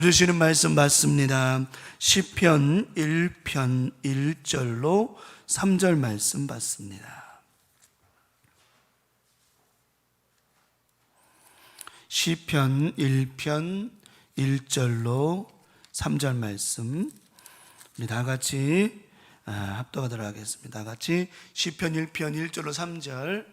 주시는 말씀 받습니다. 시편 1편 1절로 3절 말씀 받습니다. 시편 1편 1절로 3절 말씀 우리 다 같이 합독하도록 하겠습니다. 다 같이 시편 1편 1절로 3절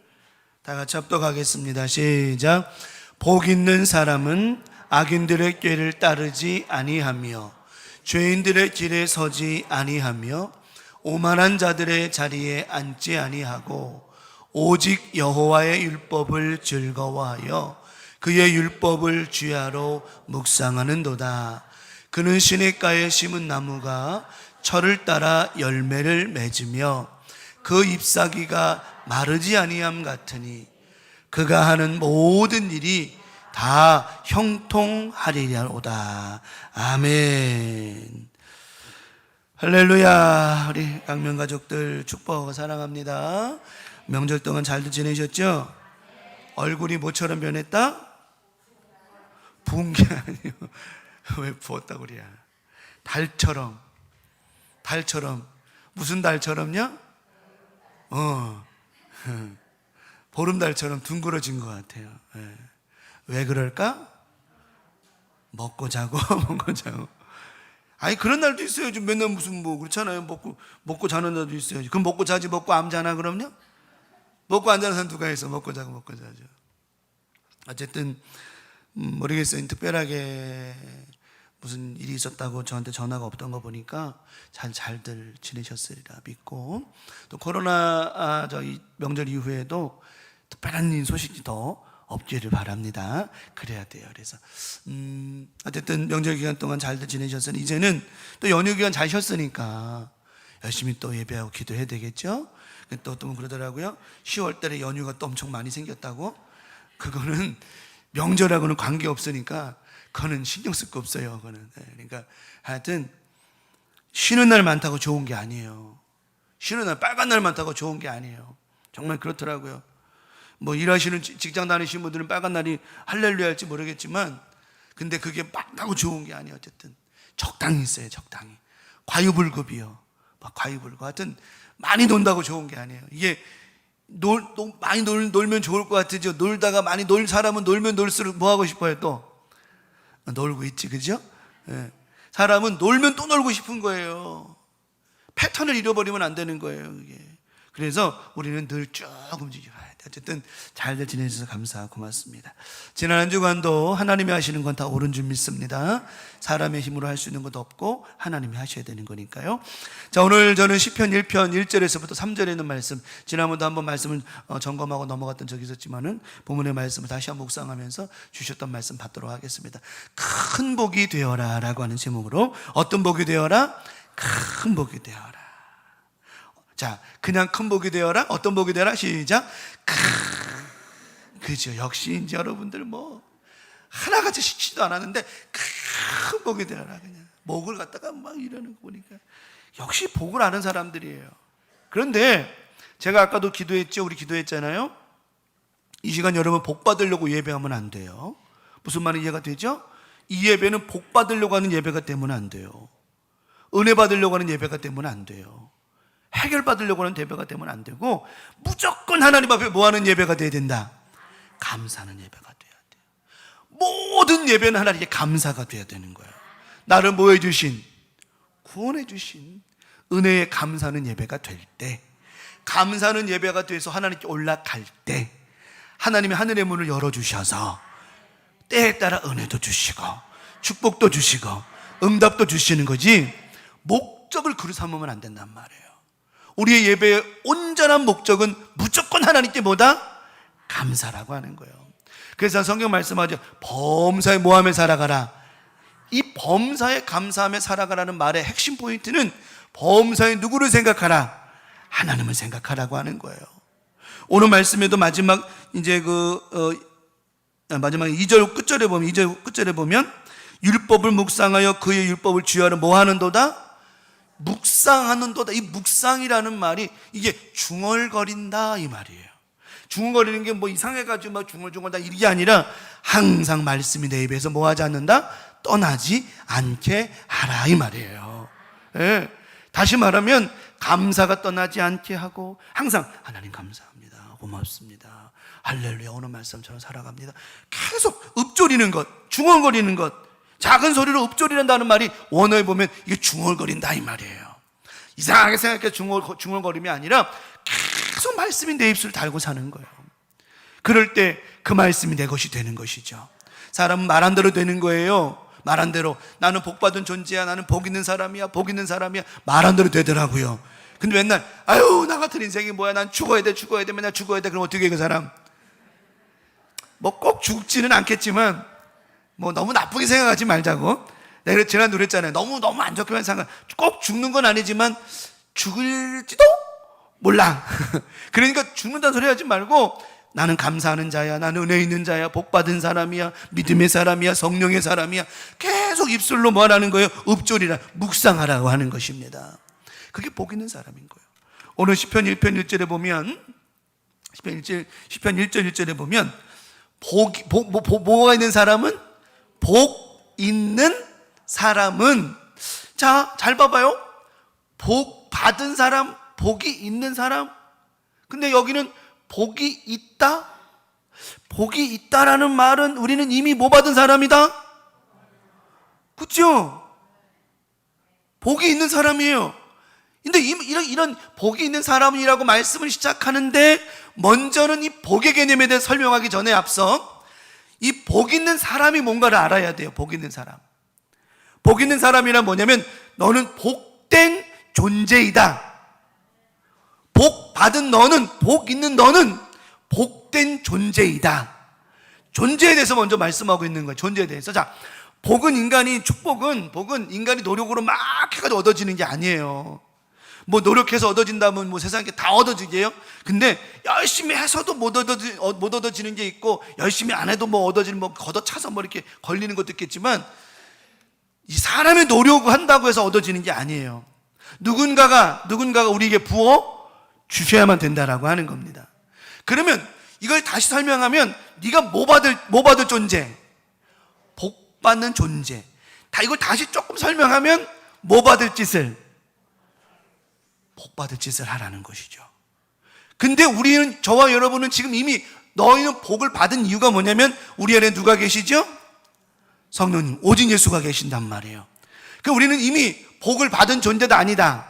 다 같이 합독하겠습니다. 시작. 복 있는 사람은 악인들의 꾀를 따르지 아니하며 죄인들의 길에 서지 아니하며 오만한 자들의 자리에 앉지 아니하고 오직 여호와의 율법을 즐거워하여 그의 율법을 주야로 묵상하는도다. 그는 시냇가에 심은 나무가 철을 따라 열매를 맺으며 그 잎사귀가 마르지 아니함 같으니 그가 하는 모든 일이 다 형통하리로다. 아멘. 할렐루야. 우리 강명 가족들 축복하고 사랑합니다. 명절 동안 잘도 지내셨죠? 얼굴이 뭐처럼 변했다? 부은 게 아니에요. 왜 부었다고 그래야? 달처럼. 무슨 달처럼요? 보름달처럼 둥그러진 것 같아요. 왜 그럴까? 먹고 자고 먹고 자고. 아니 그런 날도 있어요. 좀 맨날 무슨 뭐 그렇잖아요. 먹고 자는 날도 있어요. 그럼 먹고 자지 먹고 안 자나 그럼요? 먹고 안 자는 사람 누가 있어? 먹고 자고 먹고 자죠. 어쨌든 모르겠어요. 특별하게 무슨 일이 있었다고 저한테 전화가 없던 거 보니까 잘들 지내셨으리라 믿고, 또 코로나 이 명절 이후에도 특별한 소식이 더 없기를 바랍니다. 그래야 돼요. 그래서 어쨌든 명절 기간 동안 잘들 지내셨으니 이제는 또 연휴 기간 잘 쉬었으니까 열심히 또 예배하고 기도해야 되겠죠. 또 어떤 분 그러더라고요. 10월 달에 연휴가 또 엄청 많이 생겼다고. 그거는 명절하고는 관계없으니까 그거는 신경 쓸 거 없어요. 그거는. 그러니까 하여튼 쉬는 날 많다고 좋은 게 아니에요. 쉬는 날 빨간 날 많다고 좋은 게 아니에요. 정말 그렇더라고요. 뭐 일하시는 직장 다니시는 분들은 빨간 날이 할렐루야 할지 모르겠지만, 근데 그게 많다고 좋은 게 아니에요. 어쨌든 적당히 있어요. 적당히. 과유불급이요. 과유불급. 하여튼 많이 논다고 좋은 게 아니에요. 이게 많이 놀면 좋을 것 같으죠. 놀다가 많이 놀 사람은 놀면 놀수록 뭐 하고 싶어요? 또 놀고 있지, 그죠? 사람은 놀면 또 놀고 싶은 거예요. 패턴을 잃어버리면 안 되는 거예요. 이게. 그래서 우리는 늘 쭉 움직여야 돼. 어쨌든 잘들 지내주셔서 감사하고 고맙습니다. 지난 한 주간도 하나님이 하시는 건 다 옳은 줄 믿습니다. 사람의 힘으로 할 수 있는 것도 없고 하나님이 하셔야 되는 거니까요. 자, 오늘 저는 시편 1편 1절에서부터 3절에 있는 말씀, 지난번도 한번 말씀을 점검하고 넘어갔던 적이 있었지만은 본문의 말씀을 다시 한번 묵상하면서 주셨던 말씀 받도록 하겠습니다. 큰 복이 되어라 라고 하는 제목으로. 어떤 복이 되어라? 큰 복이 되어라. 자, 그냥 큰 복이 되어라? 어떤 복이 되어라? 시작. 그죠. 역시 이제 여러분들 뭐 하나같이 시키지도 않았는데 큰 복이 되어라. 그냥 목을 갖다가 막 이러는 거 보니까 역시 복을 아는 사람들이에요. 그런데 제가 아까도 기도했죠. 우리 기도했잖아요. 이 시간 여러분 복 받으려고 예배하면 안 돼요. 무슨 말이 이해가 되죠? 이 예배는 복 받으려고 하는 예배가 되면 안 돼요. 은혜 받으려고 하는 예배가 되면 안 돼요. 해결 받으려고 하는 예배가 되면 안 되고, 무조건 하나님 앞에 뭐 하는 예배가 돼야 된다? 감사하는 예배가 돼야 돼요. 모든 예배는 하나님께 감사가 돼야 되는 거예요. 나를 뭐 해주신? 구원해 주신 은혜에 감사하는 예배가 될 때, 감사하는 예배가 돼서 하나님께 올라갈 때 하나님이 하늘의 문을 열어주셔서 때에 따라 은혜도 주시고 축복도 주시고 응답도 주시는 거지, 목적을 그로 삼으면 안 된단 말이에요. 우리의 예배의 온전한 목적은 무조건 하나님께 뭐다? 감사라고 하는 거예요. 그래서 성경 말씀하죠. 범사에 모함에 살아가라. 이 범사에 감사하며 살아가라는 말의 핵심 포인트는 범사에 누구를 생각하라? 하나님을 생각하라고 하는 거예요. 오늘 말씀에도 마지막 이제 마지막 2절 끝절에 보면 율법을 묵상하여 그의 율법을 주야로 뭐 하는도다? 묵상하는도다. 이 묵상이라는 말이 이게 중얼거린다 이 말이에요. 중얼거리는 게 뭐 이상해가지고 막 중얼중얼 다 이게 아니라 항상 말씀이 내 입에서 뭐 하지 않는다? 떠나지 않게 하라 이 말이에요. 예. 다시 말하면 감사가 떠나지 않게 하고 항상 하나님 감사합니다, 고맙습니다, 할렐루야, 오늘 말씀처럼 살아갑니다. 계속 읊조리는 것, 중얼거리는 것, 작은 소리로 읊조리는다는 말이 원어에 보면 이게 중얼거린다 이 말이에요. 이상하게 생각해 중얼거림이 아니라 계속 말씀이 내 입술을 달고 사는 거예요. 그럴 때 그 말씀이 내 것이 되는 것이죠. 사람은 말한 대로 되는 거예요. 말한 대로 나는 복받은 존재야, 나는 복 있는 사람이야, 복 있는 사람이야, 말한 대로 되더라고요. 근데 맨날 아유 나 같은 인생이 뭐야, 난 죽어야 돼 맨날 죽어야 돼. 그럼 어떻게 해 그 사람? 뭐 꼭 죽지는 않겠지만 뭐 너무 나쁘게 생각하지 말자고. 내가 지난 노래 했잖아요. 너무 안 좋게만 생각. 꼭 죽는 건 아니지만 죽을지도 몰라. 그러니까 죽는다는 소리 하지 말고 나는 감사하는 자야, 나는 은혜 있는 자야, 복 받은 사람이야, 믿음의 사람이야, 성령의 사람이야. 계속 입술로 뭐 하라는 거예요? 읊조리라, 묵상하라고 하는 것입니다. 그게 복 있는 사람인 거예요. 오늘 시편 1편 1절에 보면 시편 1절 1절에 보면 뭐가 있는 사람은? 복 있는 사람은, 자, 잘 봐봐요. 복 받은 사람, 복이 있는 사람. 근데 여기는 복이 있다? 복이 있다라는 말은 우리는 이미 뭐 받은 사람이다? 그렇죠? 복이 있는 사람이에요. 근데 이런 복이 있는 사람이라고 말씀을 시작하는데 먼저는 이 복의 개념에 대해 설명하기 전에 앞서 이 복 있는 사람이 뭔가를 알아야 돼요. 복 있는 사람. 복 있는 사람이란 뭐냐면 너는 복된 존재이다. 복 받은 너는, 복 있는 너는 복된 존재이다. 존재에 대해서 먼저 말씀하고 있는 거예요. 존재에 대해서. 자, 복은 복은 인간이 노력으로 막 해가지고 얻어지는 게 아니에요. 뭐 노력해서 얻어진다면 뭐 세상에 다 얻어지게요? 근데 열심히 해서도 못 얻어지는 게 있고, 열심히 안 해도 뭐 얻어지는, 뭐 걷어차서 뭐 이렇게 걸리는 것도 있겠지만, 이 사람의 노력을 한다고 해서 얻어지는 게 아니에요. 누군가가 우리에게 부어 주셔야만 된다라고 하는 겁니다. 그러면 이걸 다시 설명하면 네가 뭐 받을 존재? 복 받는 존재. 이걸 다시 조금 설명하면 뭐 받을 짓을? 복 받을 짓을 하라는 것이죠. 근데 우리는, 저와 여러분은 지금 이미 너희는 복을 받은 이유가 뭐냐면 우리 안에 누가 계시죠? 성령님, 오직 예수가 계신단 말이에요. 그러니까 우리는 이미 복을 받은 존재도 아니다.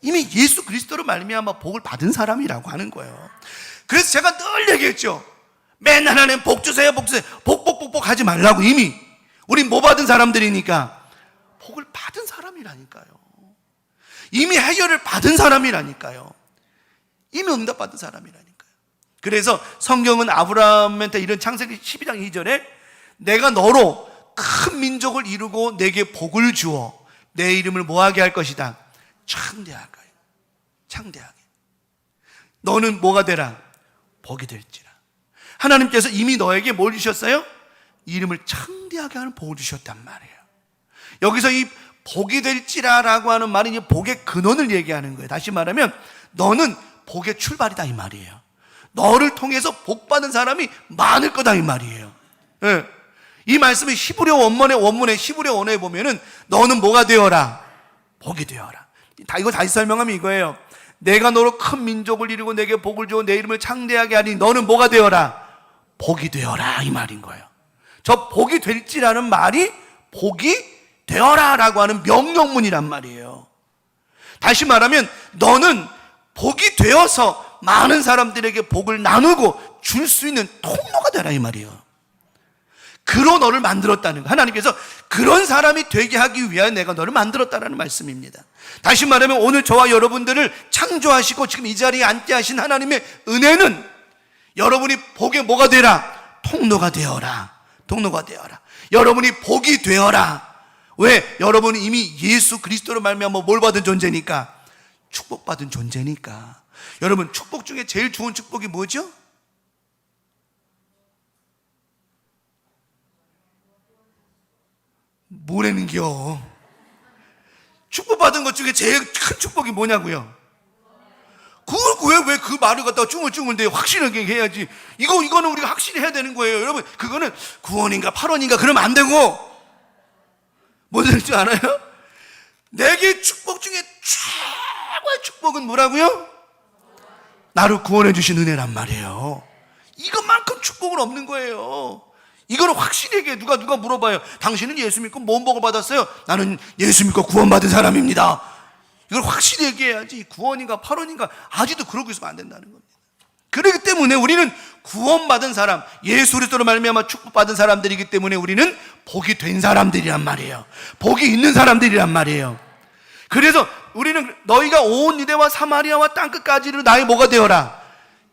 이미 예수 그리스도로 말미암아 복을 받은 사람이라고 하는 거예요. 그래서 제가 늘 얘기했죠. 맨날 하나님 복 주세요, 복 주세요. 복 하지 말라고. 이미 우린 뭐 받은 사람들이니까? 복을 받은 사람이라니까요. 이미 해결을 받은 사람이라니까요. 이미 응답받은 사람이라니까요. 그래서 성경은 아브라함한테 이런 창세기 12장 2절에 내가 너로 큰 민족을 이루고 내게 복을 주어 내 이름을 뭐하게 할 것이다? 창대하게. 너는 뭐가 되라? 복이 될지라. 하나님께서 이미 너에게 뭘 주셨어요? 이름을 창대하게 하는 복을 주셨단 말이에요. 여기서 이 복이 될지라라고 하는 말은 이 복의 근원을 얘기하는 거예요. 다시 말하면 너는 복의 출발이다 이 말이에요. 너를 통해서 복 받은 사람이 많을 거다 이 말이에요. 네. 이 말씀이 히브리어 원문의 히브리어 원어에 보면은 너는 뭐가 되어라? 복이 되어라. 이거 다시 설명하면 이거예요. 내가 너로 큰 민족을 이루고 내게 복을 주어 내 이름을 창대하게 하니 너는 뭐가 되어라? 복이 되어라 이 말인 거예요. 저 복이 될지라는 말이 복이 되어라라고 하는 명령문이란 말이에요. 다시 말하면 너는 복이 되어서 많은 사람들에게 복을 나누고 줄 수 있는 통로가 되라 이 말이에요. 그로 너를 만들었다는 거. 하나님께서 그런 사람이 되게 하기 위하여 내가 너를 만들었다는 말씀입니다. 다시 말하면 오늘 저와 여러분들을 창조하시고 지금 이 자리에 앉게 하신 하나님의 은혜는 여러분이 복의 뭐가 되라? 통로가 되어라. 여러분이 복이 되어라. 왜? 여러분은 이미 예수 그리스도로 말미암아 뭘 받은 존재니까? 축복받은 존재니까. 여러분, 축복 중에 제일 좋은 축복이 뭐죠? 뭐라는겨? 축복받은 것 중에 제일 큰 축복이 뭐냐고요? 왜 그 말을 갖다가 쭝얼쭝얼대 확실하게 해야지. 이거는 우리가 확실히 해야 되는 거예요. 여러분, 그거는 9원인가 8원인가 그러면 안 되고 그렇지 않아요? 내게 축복 중에 최고의 축복은 뭐라고요? 나를 구원해 주신 은혜란 말이에요. 이것만큼 축복은 없는 거예요. 이거는 확실히 얘기해. 누가 물어봐요. 당신은 예수 믿고 뭔 복을 받았어요? 나는 예수 믿고 구원받은 사람입니다. 이걸 확실히 얘기해야지. 구원인가 8원인가 아직도 그러고 있으면 안 된다는 겁니다. 그렇기 때문에 우리는 구원받은 사람, 예수 그리스도로 말미암아 축복받은 사람들이기 때문에 우리는 복이 된 사람들이란 말이에요. 복이 있는 사람들이란 말이에요. 그래서 우리는 너희가 온 유대와 사마리아와 땅끝까지를 나의 뭐가 되어라?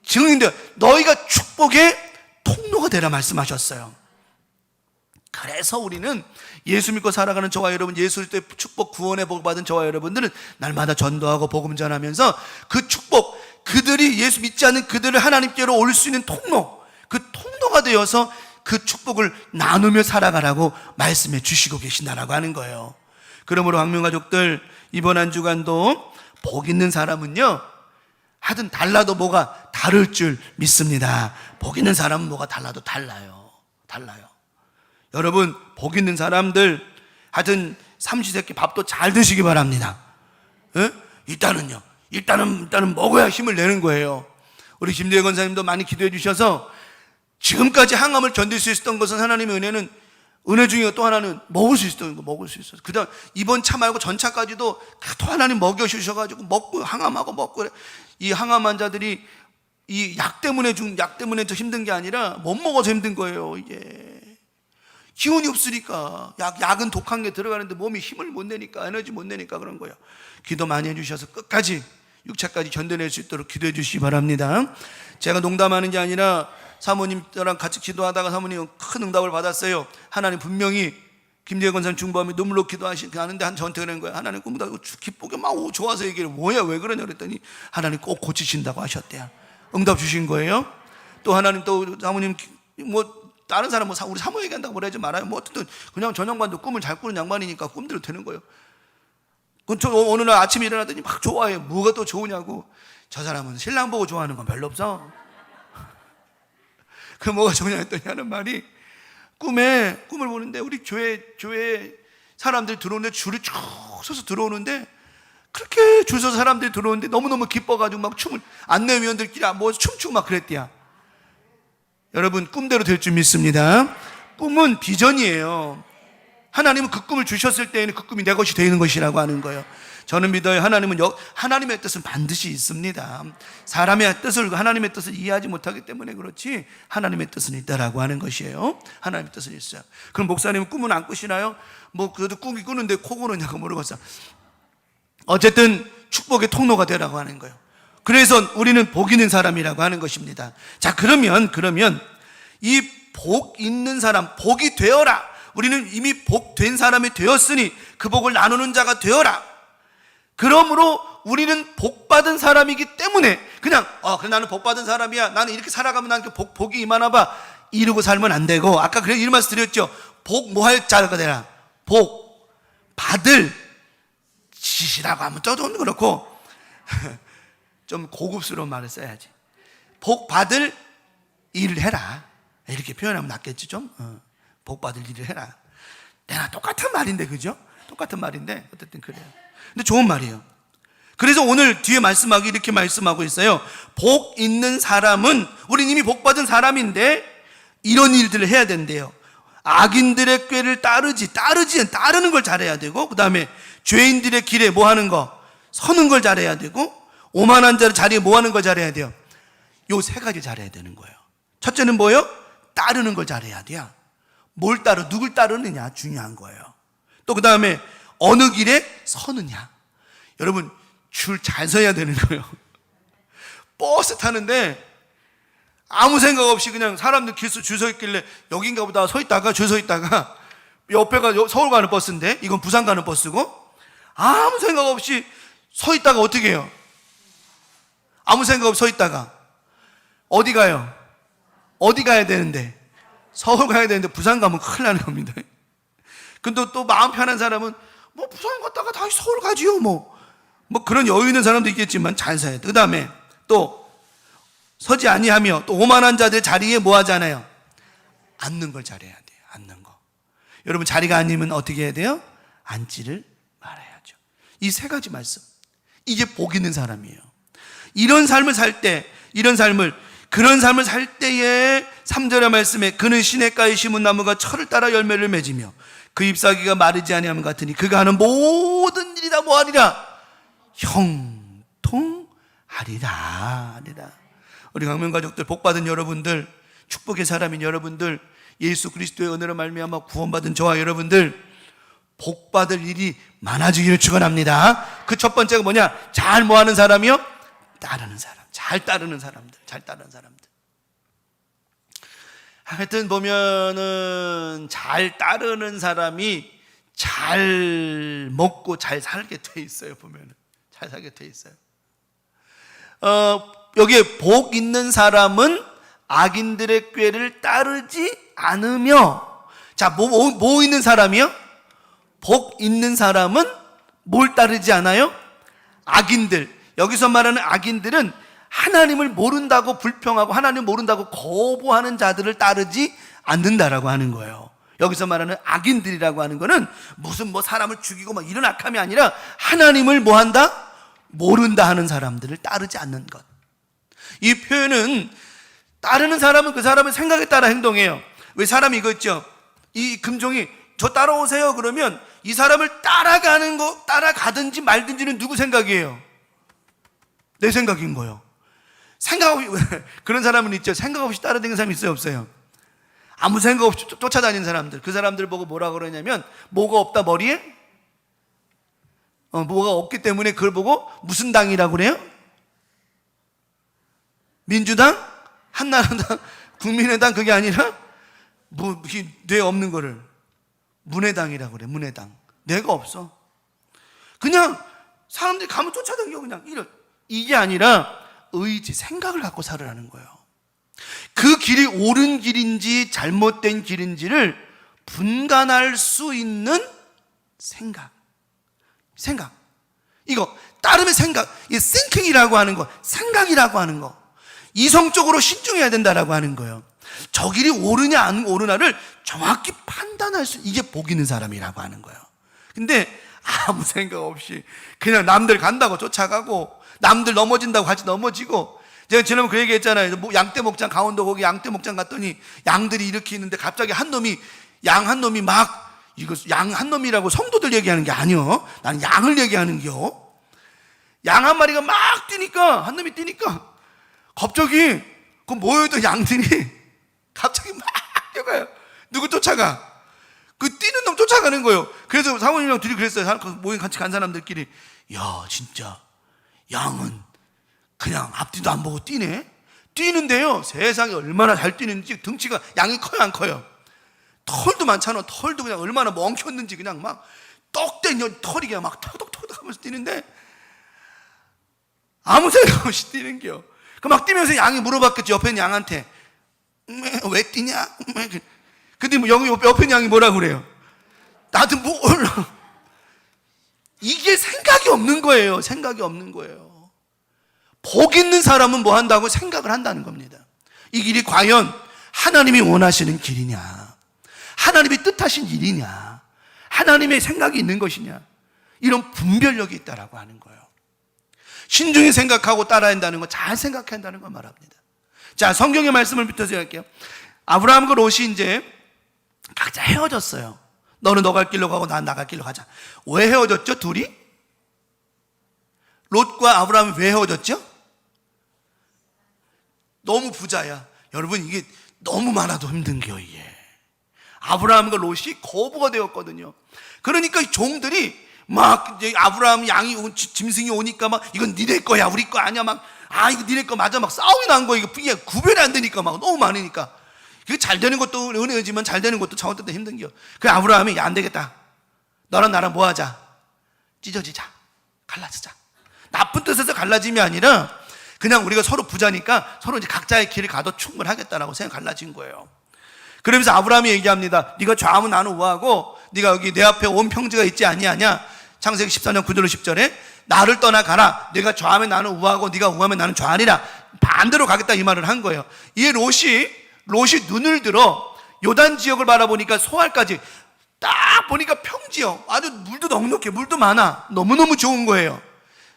증인되어 너희가 축복의 통로가 되라 말씀하셨어요. 그래서 우리는 예수 믿고 살아가는 저와 여러분, 예수 그리스도의 축복 구원의 복을 받은 저와 여러분들은 날마다 전도하고 복음 전하면서 그 축복, 그들이 예수 믿지 않는 그들을 하나님께로 올 수 있는 통로, 그 통로가 되어서 그 축복을 나누며 살아가라고 말씀해 주시고 계신다라고 하는 거예요. 그러므로 황명가족들, 이번 한 주간도 복 있는 사람은요, 하여튼 달라도 뭐가 다를 줄 믿습니다. 복 있는 사람은 뭐가 달라도 달라요. 여러분, 복 있는 사람들 하여튼 삼시세끼 밥도 잘 드시기 바랍니다. 에? 일단은 먹어야 힘을 내는 거예요. 우리 김대현 권사님도 많이 기도해 주셔서 지금까지 항암을 견딜 수 있었던 것은 하나님의 은혜는, 은혜 중에 또 하나는 먹을 수 있었던 거, 먹을 수 있었어요. 그 다음 이번 차 말고 전차까지도 또 하나님 먹여주셔가지고 먹고 항암하고 먹고. 이 항암 환자들이 이 약 때문에 더 힘든 게 아니라 못 먹어서 힘든 거예요. 이게 기운이 없으니까. 약은 독한 게 들어가는데 몸이 힘을 못 내니까, 에너지 못 내니까 그런 거예요. 기도 많이 해주셔서 끝까지 6차까지 견뎌낼 수 있도록 기도해 주시기 바랍니다. 제가 농담하는 게 아니라 사모님랑 같이 기도하다가 사모님 큰 응답을 받았어요. 하나님 분명히 김재현 권사님 중보하며 눈물로 기도하시는데 저한테 그런 거예요. 하나님 꿈보다 기쁘게 막 좋아서 얘기를, 뭐야 왜 그러냐 그랬더니 하나님 꼭 고치신다고 하셨대요. 응답 주신 거예요. 또 하나님, 또 사모님 뭐 다른 사람 우리 사모 얘기한다고 뭐라 하지 말아요. 뭐 어쨌든 그냥 저 양반도 꿈을 잘 꾸는 양반이니까 꿈대로 되는 거예요. 어느 날 아침에 일어나더니 막 좋아해요. 뭐가 또 좋으냐고. 저 사람은 신랑 보고 좋아하는 건 별로 없어. 그 뭐가 좋냐 했더니 하는 말이, 꿈을 보는데 우리 교회 사람들이 들어오는데 줄이 쭉 서서 들어오는데, 그렇게 줄 서서 사람들이 들어오는데 너무너무 기뻐가지고 막 춤을, 안내위원들끼리 모여서 춤추고 막 그랬대요. 여러분, 꿈대로 될 줄 믿습니다. 꿈은 비전이에요. 하나님은 그 꿈을 주셨을 때에는 그 꿈이 내 것이 되는 것이라고 하는 거예요. 저는 믿어요. 하나님의 뜻은 반드시 있습니다. 사람의 뜻을, 하나님의 뜻을 이해하지 못하기 때문에 그렇지 하나님의 뜻은 있다라고 하는 것이에요. 하나님의 뜻은 있어요. 그럼 목사님은 꿈은 안 꾸시나요? 뭐 그래도 꿈이 꾸는데 코 고느냐고 모르겠어. 어쨌든 축복의 통로가 되라고 하는 거예요. 그래서 우리는 복 있는 사람이라고 하는 것입니다. 자, 그러면 이 복 있는 사람, 복이 되어라. 우리는 이미 복 된 사람이 되었으니 그 복을 나누는 자가 되어라. 그러므로 우리는 복 받은 사람이기 때문에 그냥 그래 나는 복 받은 사람이야, 나는 이렇게 살아가면 나는 복이 임하나 봐, 이러고 살면 안 되고, 아까 그래 이런 말씀 드렸죠. 복 뭐 할 자가 되라. 복 받을 짓이라고 하면 좀 그렇고 좀 고급스러운 말을 써야지. 복 받을 일을 해라, 이렇게 표현하면 낫겠지. 좀 복 받을 일을 해라. 내가 똑같은 말인데, 그죠? 똑같은 말인데 어쨌든 그래요. 근데 좋은 말이에요. 그래서 오늘 뒤에 말씀하기 이렇게 말씀하고 있어요. 복 있는 사람은, 우린 이미 복 받은 사람인데 이런 일들을 해야 된대요. 악인들의 꾀를 따르는 걸 잘해야 되고, 그 다음에 죄인들의 길에 뭐 하는 거? 서는 걸 잘해야 되고, 오만한 자의 자리에 뭐 하는 걸 잘해야 돼요? 요 세 가지 잘해야 되는 거예요. 첫째는 뭐예요? 따르는 걸 잘해야 돼요. 누굴 따르느냐 중요한 거예요. 또 그 다음에 어느 길에 서느냐. 여러분, 줄 잘 서야 되는 거예요. 버스 타는데 아무 생각 없이 그냥 사람들 줄 서 있길래 여긴가 보다 서 있다가 줄 서 있다가, 옆에가 서울 가는 버스인데 이건 부산 가는 버스고, 아무 생각 없이 서 있다가 어떻게 해요? 아무 생각 없이 서 있다가 어디 가요? 어디 가야 되는데? 서울 가야 되는데 부산 가면 큰일 나는 겁니다. 근데 또 마음 편한 사람은 뭐 부산 갔다가 다시 서울 가지요. 뭐 그런 여유 있는 사람도 있겠지만 잘 서야 돼. 그 다음에 또 서지 아니하며 또 오만한 자들 자리에 뭐 하잖아요? 앉는 걸 잘해야 돼요. 앉는 거. 여러분, 자리가 아니면 어떻게 해야 돼요? 앉지를 말아야죠. 이 세 가지 말씀, 이게 복 있는 사람이에요. 이런 삶을 살 때, 그런 삶을 살 때에 3절의 말씀에 그는 시냇가에 심은 나무가 철을 따라 열매를 맺으며 그 잎사귀가 마르지 아니함 같으니 그가 하는 모든 일이 다 뭐하리라? 형통하리라. 우리 강명가족들, 복받은 여러분들, 축복의 사람인 여러분들, 예수 그리스도의 은혜로 말미암아 구원받은 저와 여러분들, 복받을 일이 많아지기를 축원합니다. 그 첫 번째가 뭐냐? 잘 뭐하는 사람이요? 따르는 사람. 잘 따르는 사람들. 하여튼 보면은 잘 따르는 사람이 잘 먹고 잘 살게 돼 있어요. 보면은 잘 살게 돼 있어요. 여기에 복 있는 사람은 악인들의 꾀를 따르지 않으며, 자, 뭐 있는 사람이요? 복 있는 사람은 뭘 따르지 않아요? 악인들. 여기서 말하는 악인들은 하나님을 모른다고 불평하고 하나님을 모른다고 거부하는 자들을 따르지 않는다라고 하는 거예요. 여기서 말하는 악인들이라고 하는 거는 무슨 사람을 죽이고 이런 악함이 아니라 하나님을 뭐한다? 모른다 하는 사람들을 따르지 않는 것. 이 표현은 따르는 사람은 그 사람의 생각에 따라 행동해요. 왜 사람이 이거 있죠? 이 금종이 저 따라오세요 그러면 이 사람을 따라가든지 말든지는 누구 생각이에요? 내 생각인 거예요. 생각 없이 그런 사람은 있죠. 생각 없이 따라다니는 사람이 있어요, 없어요? 아무 생각 없이 쫓아다니는 사람들, 그 사람들 보고 뭐라 그러냐면 뭐가 없다 머리에? 뭐가 없기 때문에 그걸 보고 무슨 당이라고 그래요? 민주당? 한나라당? 국민의당? 그게 아니라 뇌 없는 거를 문해당이라고 그래. 문해당. 뇌가 없어. 그냥 사람들이 가면 쫓아다니고 그냥 이게 아니라 의지, 생각을 갖고 살으라는 거예요. 그 길이 옳은 길인지 잘못된 길인지를 분간할 수 있는 생각. 이거 따름의 생각, 이 thinking이라고 하는 거, 생각이라고 하는 거, 이성적으로 신중해야 된다라고 하는 거예요. 저 길이 옳으냐 안 옳으냐를 정확히 판단할 수, 이게 복 있는 사람이라고 하는 거예요. 근데 아무 생각 없이 그냥 남들 간다고 쫓아가고 남들 넘어진다고 같이 넘어지고, 제가 지난번에 그 얘기 했잖아요. 양떼 목장, 강원도 거기 양떼 목장 갔더니 양들이 이렇게 있는데 갑자기 양 한 놈이 이거 양 한 놈이라고 성도들 얘기하는 게 아니요. 나는 양을 얘기하는 겨. 양 한 마리가 막 뛰니까, 한 놈이 뛰니까 갑자기 그 모여있던 양들이 갑자기 막 뛰어가요. 누구 쫓아가? 그 뛰는 놈 쫓아가는 거예요. 그래서 사모님이랑 둘이 그랬어요. 모임 같이 간 사람들끼리, 야 진짜 양은 그냥 앞뒤도 안 보고 뛰는데요, 세상에 얼마나 잘 뛰는지. 등치가, 양이 커요 안 커요? 털도 많잖아. 털도 그냥 얼마나 멍쳤는지 그냥 막 떡된 털이 그냥 막 턱턱턱 하면서 뛰는데 아무 생각 없이 뛰는겨. 그 막 뛰면서 양이 물어봤겠지, 옆에 있는 양한테. 왜 뛰냐? 근데 여기 옆에 있는 양이 뭐라고 그래요? 나도 이게 생각이 없는 거예요. 생각이 없는 거예요. 복 있는 사람은 뭐 한다고? 생각을 한다는 겁니다. 이 길이 과연 하나님이 원하시는 길이냐, 하나님이 뜻하신 일이냐, 하나님의 생각이 있는 것이냐, 이런 분별력이 있다라고 하는 거예요. 신중히 생각하고 따라야 한다는 거, 잘 생각해야 한다는 걸 말합니다. 자, 성경의 말씀을 붙여서 할게요. 아브라함과 롯이 이제 각자 헤어졌어요. 너는 너 갈 길로 가고 난 나 갈 길로 가자. 왜 헤어졌죠, 둘이? 롯과 아브라함이 왜 헤어졌죠? 너무 부자야. 여러분, 이게 너무 많아도 힘든 게요, 이게. 아브라함과 롯이 거부가 되었거든요. 그러니까 종들이 막 이제 아브라함 짐승이 오니까 막 이건 니네 거야, 우리 거 아니야, 막 이거 니네 거 맞아, 막 싸움이 난 거예요. 이게 구별이 안 되니까 막 너무 많으니까. 그게 잘 되는 것도 은혜지만 잘 되는 것도 잘못된 데 힘든겨. 그래 아브라함이, 야, 안 되겠다. 너랑 나랑 뭐 하자? 찢어지자. 갈라지자. 나쁜 뜻에서 갈라짐이 아니라 그냥 우리가 서로 부자니까 서로 이제 각자의 길을 가도 충분하겠다라고 생각 갈라진 거예요. 그러면서 아브라함이 얘기합니다. 네가 좌하면 나는 우하고 네가 여기 내 앞에 온 평지가 있지 아니하냐. 창세기 14년 9절로 10절에 나를 떠나가라. 네가 좌하면 나는 우하고 네가 우하면 나는 좌하리라. 반대로 가겠다 이 말을 한 거예요. 이에 롯이 눈을 들어 요단 지역을 바라보니까 소알까지 딱 보니까 평지요. 아주 물도 넉넉해, 물도 많아. 너무너무 좋은 거예요.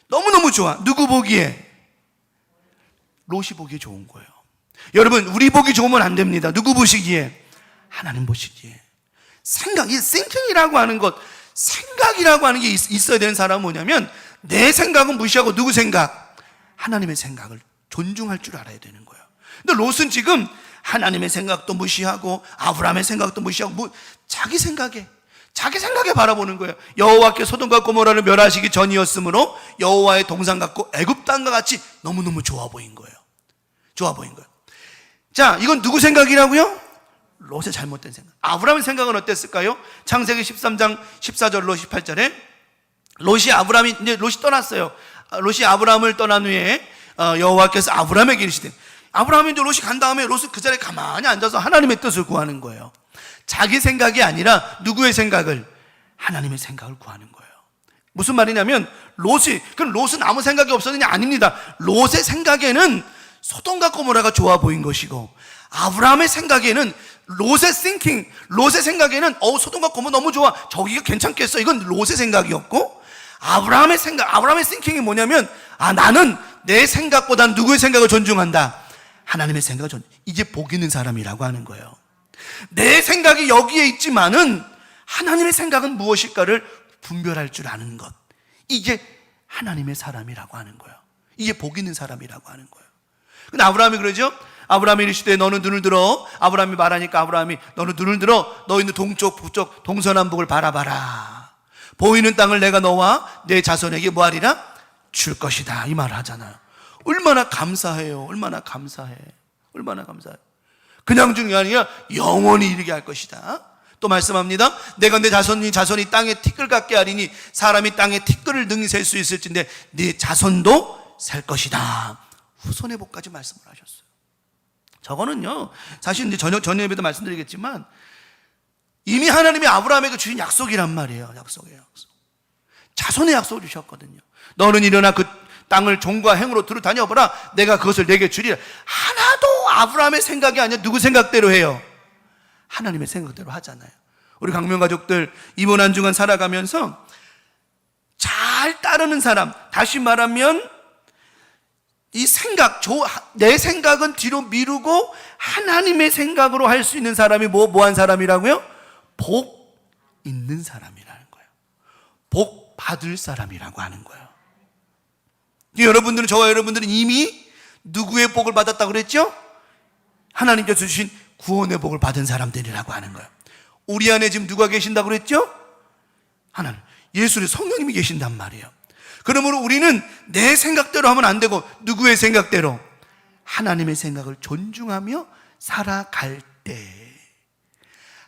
너무너무 좋아. 누구 보기에? 롯이 보기에 좋은 거예요. 여러분, 우리 보기 좋으면 안 됩니다. 누구 보시기에? 하나님 보시기에. 생각, 이 thinking이라고 하는 것, 생각이라고 하는 게 있어야 되는 사람은 뭐냐면, 내 생각은 무시하고 누구 생각? 하나님의 생각을 존중할 줄 알아야 되는 거예요. 근데 롯은 지금 하나님의 생각도 무시하고 아브라함의 생각도 무시하고 자기 생각에 바라보는 거예요. 여호와께 소돔과 고모라를 멸하시기 전이었으므로 여호와의 동산 같고 애굽 땅과 같이 너무너무 좋아 보인 거예요. 좋아 보인 거예요. 자, 이건 누구 생각이라고요? 롯의 잘못된 생각. 아브라함의 생각은 어땠을까요? 창세기 13장 14절로 18절에 롯이 떠났어요. 롯이 아브라함을 떠난 후에 여호와께서 아브라함에게 이르시되, 아브라함이 이제 롯이 간 다음에 롯은 그 자리에 가만히 앉아서 하나님의 뜻을 구하는 거예요. 자기 생각이 아니라 누구의 생각을? 하나님의 생각을 구하는 거예요. 무슨 말이냐면 그럼 롯은 아무 생각이 없었느냐? 아닙니다. 롯의 생각에는 소돔과 고모라가 좋아 보인 것이고, 아브라함의 생각에는 롯의 생각에는 소돔과 고모라 너무 좋아, 저기가 괜찮겠어, 이건 롯의 생각이었고, 아브라함의 thinking이 뭐냐면, 나는 내 생각보다는 누구의 생각을 존중한다? 하나님의 생각을 이제 복 있는 사람이라고 하는 거예요. 내 생각이 여기에 있지만은 하나님의 생각은 무엇일까를 분별할 줄 아는 것, 이게 하나님의 사람이라고 하는 거예요. 이게 복 있는 사람이라고 하는 거예요. 근데 아브라함이 그러죠. 아브라함이 이르시되 너는 눈을 들어. 아브라함이 말하니까 아브라함이 너는 눈을 들어 너희는 동쪽 북쪽 동서남북을 바라봐라. 보이는 땅을 내가 너와 내 자손에게 뭐하리라? 줄 것이다, 이 말을 하잖아요. 얼마나 감사해요. 얼마나 감사해. 그냥 중요한 게 아니라 영원히 이르게 할 것이다. 또 말씀합니다. 내가 내 자손이 땅에 티끌 같게 하리니 사람이 땅에 티끌을 능히 셀 수 있을진데 네 자손도 셀 것이다. 후손의 복까지 말씀을 하셨어요. 저거는요, 사실 이제 저녁 예배도 말씀드리겠지만 이미 하나님이 아브라함에게 주신 약속이란 말이에요. 약속이에요. 자손의 약속을 주셨거든요. 너는 일어나 그 땅을 종과 행으로 두루 다녀보라. 내가 그것을 내게 주리라. 하나도 아브라함의 생각이 아니라 누구 생각대로 해요? 하나님의 생각대로 하잖아요. 우리 강명 가족들 이번 한 주간 살아가면서 잘 따르는 사람, 다시 말하면 내 생각은 뒤로 미루고 하나님의 생각으로 할 수 있는 사람이 뭐한 사람이라고요? 복 있는 사람이라는 거예요. 복 받을 사람이라고 하는 거예요. 저와 여러분들은 이미 누구의 복을 받았다고 그랬죠? 하나님께서 주신 구원의 복을 받은 사람들이라고 하는 거예요. 우리 안에 지금 누가 계신다고 그랬죠? 하나님, 예수의 성령님이 계신단 말이에요. 그러므로 우리는 내 생각대로 하면 안 되고 누구의 생각대로? 하나님의 생각을 존중하며 살아갈 때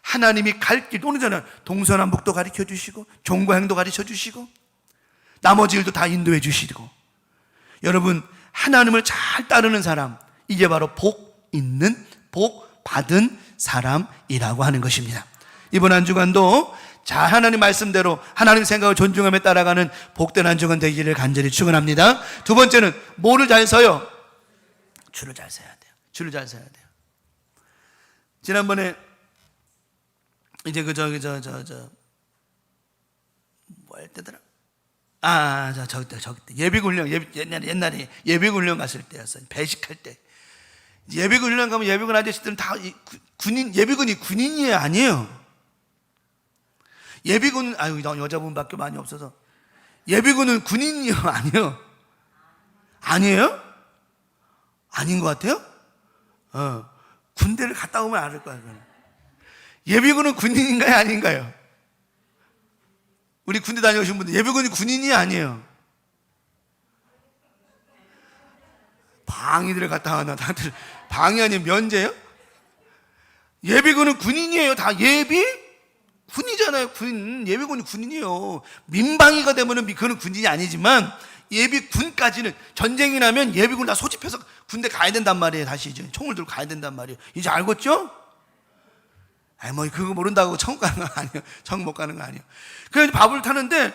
하나님이 갈 길, 오늘잖아요. 동서남북도 가르쳐 주시고 종과 행도 가르쳐 주시고 나머지 일도 다 인도해 주시고, 여러분 하나님을 잘 따르는 사람, 이게 바로 복 있는, 복 받은 사람이라고 하는 것입니다. 이번 한 주간도 잘 하나님 말씀대로 하나님 생각을 존중하며 따라가는 복된 한 주간 되기를 간절히 축원합니다. 두 번째는 뭐를 잘 서요? 줄을 잘 서야 돼요. 줄을 잘 서야 돼요. 지난번에 이제 뭐 할 때더라? 저기 때 예비군훈련, 옛날에 예비군훈련 갔을 때였어요. 배식할 때. 예비군훈련 가면 예비군 아저씨들은 다 예비군이 군인이 아니에요. 예비군, 여자분밖에 많이 없어서. 예비군은 군인이요? 아니에요? 아니에요? 아닌 것 같아요? 군대를 갔다 오면 알을 거야. 예비군은 군인인가요? 아닌가요? 우리 군대 다녀오신 분들, 예비군이 군인이 아니에요. 방위들을 갔다 와나, 다들 방위 아니면 면제요? 예비군은 군인이에요. 다 군이잖아요. 예비군이 군인이에요. 민방위가 되면은 그건 군인이 아니지만 예비군까지는, 전쟁이 나면 예비군 다 소집해서 군대 가야 된단 말이에요. 다시 이제 총을 들고 가야 된단 말이에요. 이제 알겠죠? 그거 모른다고 천국 가는 거 아니에요. 천국 못 가는 거 아니에요. 그래서 밥을 타는데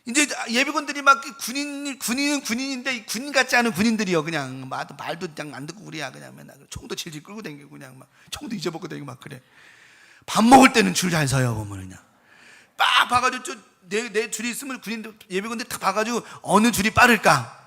이제 예비군들이 막 군인은 군인인데 군인 같지 않은 군인들이요. 그냥 말도 그냥 안 듣고 그래야 그냥 맨날 총도 질질 끌고 다니고 그냥 막 총도 잊어먹고 다니고 막 그래. 밥 먹을 때는 줄 잘 서요, 보면 그냥. 빡 봐가지고 내 줄이 있으면 예비군대 딱 봐가지고 어느 줄이 빠를까?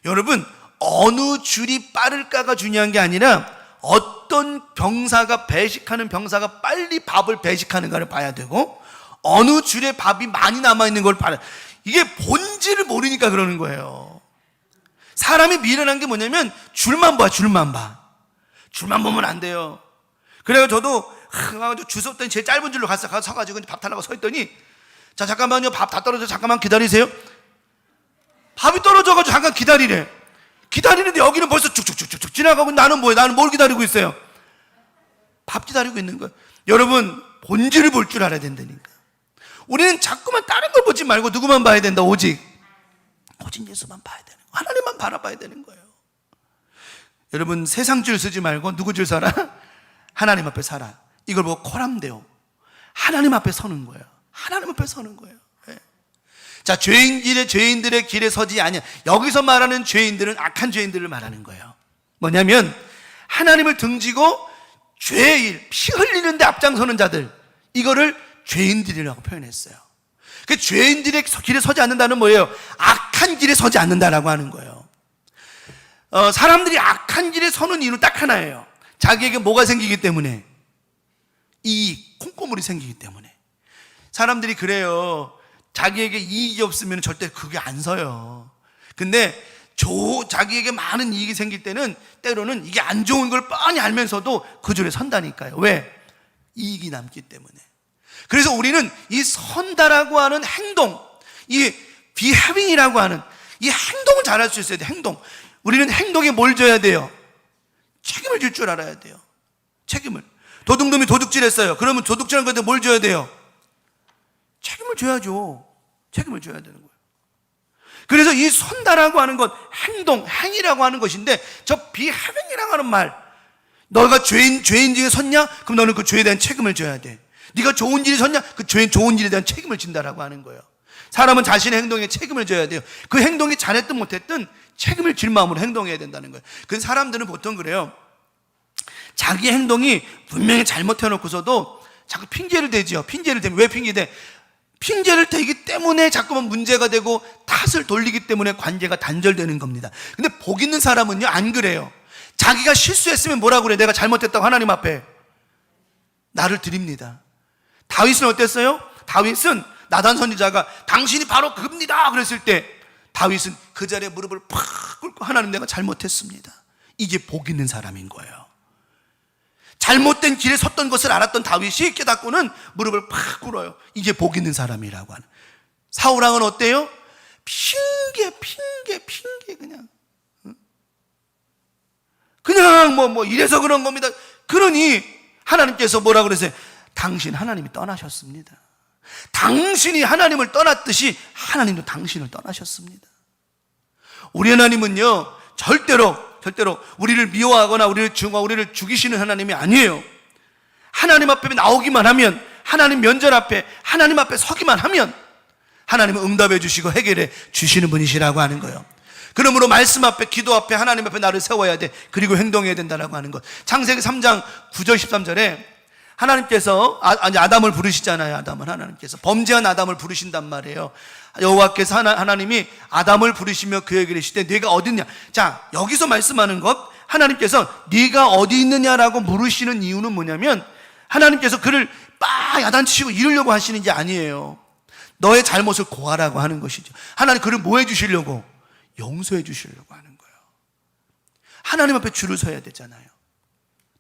여러분, 어느 줄이 빠를까가 중요한 게 아니라 어떤 병사가 배식하는 병사가 빨리 밥을 배식하는가를 봐야 되고, 어느 줄에 밥이 많이 남아있는 걸 봐야. 이게 본질을 모르니까 그러는 거예요. 사람이 미련한 게 뭐냐면 줄만 봐. 줄만 보면 안 돼요. 그래서 저도 줄 섰더니 제일 짧은 줄로 가서 서가지고 밥 달라고 서 있더니, 자 잠깐만요, 밥 다 떨어져, 잠깐만 기다리세요. 밥이 떨어져가지고 잠깐 기다리래. 기다리는데 여기는 벌써 쭉쭉쭉쭉 지나가고, 나는 뭐예요? 나는 뭘 기다리고 있어요? 밥 기다리고 있는 거예요. 여러분, 본질을 볼 줄 알아야 된다니까. 우리는 자꾸만 다른 걸 보지 말고 누구만 봐야 된다. 오직 예수만 봐야 되는 거예요. 하나님만 바라봐야 되는 거예요. 여러분, 세상 줄 쓰지 말고 누구 줄 서라? 하나님 앞에 살아. 이걸 보고 코람돼요. 하나님 앞에 서는 거예요. 하나님 앞에 서는 거예요. 네. 자, 죄인들의 길에 서지 아니야. 여기서 말하는 죄인들은 악한 죄인들을 말하는 거예요. 뭐냐면 하나님을 등지고 죄의 일, 피 흘리는데 앞장서는 자들, 이거를 죄인들이라고 표현했어요. 그 죄인들의 길에 서지 않는다는 뭐예요? 악한 길에 서지 않는다라고 하는 거예요. 사람들이 악한 길에 서는 이유는 딱 하나예요. 자기에게 뭐가 생기기 때문에? 이익, 콩고물이 생기기 때문에. 사람들이 그래요. 자기에게 이익이 없으면 절대 그게 안 서요. 근데 자기에게 많은 이익이 생길 때는 때로는 이게 안 좋은 걸 뻔히 알면서도 그 줄에 선다니까요. 왜? 이익이 남기 때문에. 그래서 우리는 이 선다라고 하는 행동, 이 behaving이라고 하는 이 행동을 잘할 수 있어야 돼요. 행동. 우리는 행동에 뭘 줘야 돼요? 책임을 질 줄 알아야 돼요. 책임을. 도둑놈이 도둑질했어요. 그러면 도둑질한 건데 뭘 줘야 돼요? 책임을 줘야죠. 책임을 줘야 되는 거예요. 그래서 이 선다라고 하는 것, 행동, 행위라고 하는 것인데, 저 behaving이라고 하는 말, 너가 죄인 중에 섰냐? 그럼 너는 그 죄에 대한 책임을 져야 돼. 네가 좋은 일이 섰냐? 그 좋은 일에 대한 책임을 진다라고 하는 거예요. 사람은 자신의 행동에 책임을 져야 돼요. 그 행동이 잘했든 못했든 책임을 질 마음으로 행동해야 된다는 거예요. 그 사람들은 보통 그래요. 자기 행동이 분명히 잘못해놓고서도 자꾸 핑계를 대죠. 핑계를 대면 왜 핑계대? 핑계를 대기 때문에 자꾸만 문제가 되고 탓을 돌리기 때문에 관계가 단절되는 겁니다. 근데 복 있는 사람은요, 안 그래요. 자기가 실수했으면 뭐라고 그래? 내가 잘못했다고 하나님 앞에 나를 드립니다. 다윗은 어땠어요? 다윗은 나단 선지자가 당신이 바로 그입니다 그랬을 때 다윗은 그 자리에 무릎을 팍 꿇고 하나님, 내가 잘못했습니다. 이게 복 있는 사람인 거예요. 잘못된 길에 섰던 것을 알았던 다윗이 깨닫고는 무릎을 팍 꿇어요. 이게 복 있는 사람이라고 하는. 사울왕은 어때요? 핑계 그냥 뭐 이래서 그런 겁니다. 그러니 하나님께서 뭐라 그러세요? 당신 하나님이 떠나셨습니다. 당신이 하나님을 떠났듯이 하나님도 당신을 떠나셨습니다. 우리 하나님은요, 절대로 우리를 미워하거나 우리를 증오하고 우리를 죽이시는 하나님이 아니에요. 하나님 앞에 나오기만 하면, 하나님 면전 앞에, 하나님 앞에 서기만 하면 하나님은 응답해 주시고 해결해 주시는 분이시라고 하는 거예요. 그러므로 말씀 앞에, 기도 앞에, 하나님 앞에 나를 세워야 돼. 그리고 행동해야 된다라고 하는 것. 창세기 3장 9절 13절에 하나님께서 아담을 부르시잖아요. 아담을 하나님께서 범죄한 아담을 부르신단 말이에요. 여호와께서 하나님이 아담을 부르시며 그에게 이르시되 네가 어디 있냐. 자, 여기서 말씀하는 것, 하나님께서 네가 어디 있느냐라고 물으시는 이유는 뭐냐면 하나님께서 그를 빡 야단치시고 이르려고 하시는 게 아니에요. 너의 잘못을 고하라고 하는 것이죠. 하나님 그를 뭐 해주시려고? 용서해 주시려고 하는 거예요. 하나님 앞에 줄을 서야 되잖아요.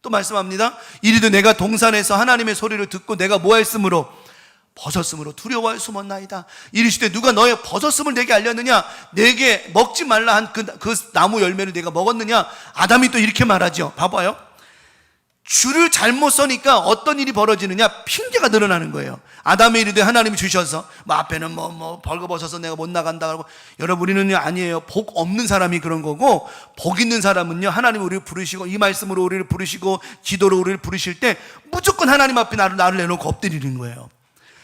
또 말씀합니다. 이리도 내가 동산에서 하나님의 소리를 듣고 내가 뭐했으므로? 벗었으므로 두려워하여 숨었나이다. 이르시되 누가 너의 벗었음을 내게 알렸느냐? 내게 먹지 말라 한 그 나무 열매를 내가 먹었느냐? 아담이 또 이렇게 말하죠. 봐봐요. 줄을 잘못 서니까 어떤 일이 벌어지느냐? 핑계가 늘어나는 거예요. 아담이 이르되 하나님이 주셔서 앞에는 벌거벗어서 내가 못 나간다 그러고. 여러분, 우리는 아니에요. 복 없는 사람이 그런 거고, 복 있는 사람은요, 하나님 우리를 부르시고 이 말씀으로 우리를 부르시고 기도로 우리를 부르실 때 무조건 하나님 앞에 나를 내놓고 엎드리는 거예요.